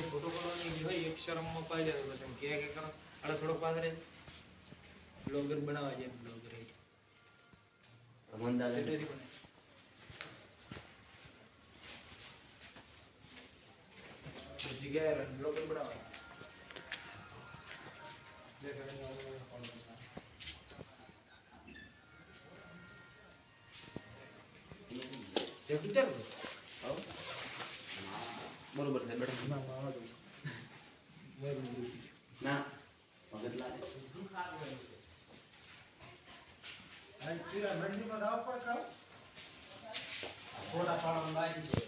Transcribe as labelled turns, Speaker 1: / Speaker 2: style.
Speaker 1: photo एक शर्म में पाई जाए क्या क्या करो अरे थोड़ा पास रहे ब्लॉगर बनावा जाए ब्लॉगर है मंदा लेटे थी बने जगह है ब्लॉगर बनावा देखा नहीं फॉलो करता ये किधर हो आओ बरोबर है बेटा ना मावा दो मैं ना मगज ला दे आई तेरा मंडी में दाव पर का थोड़ा पाड़ा लाई दे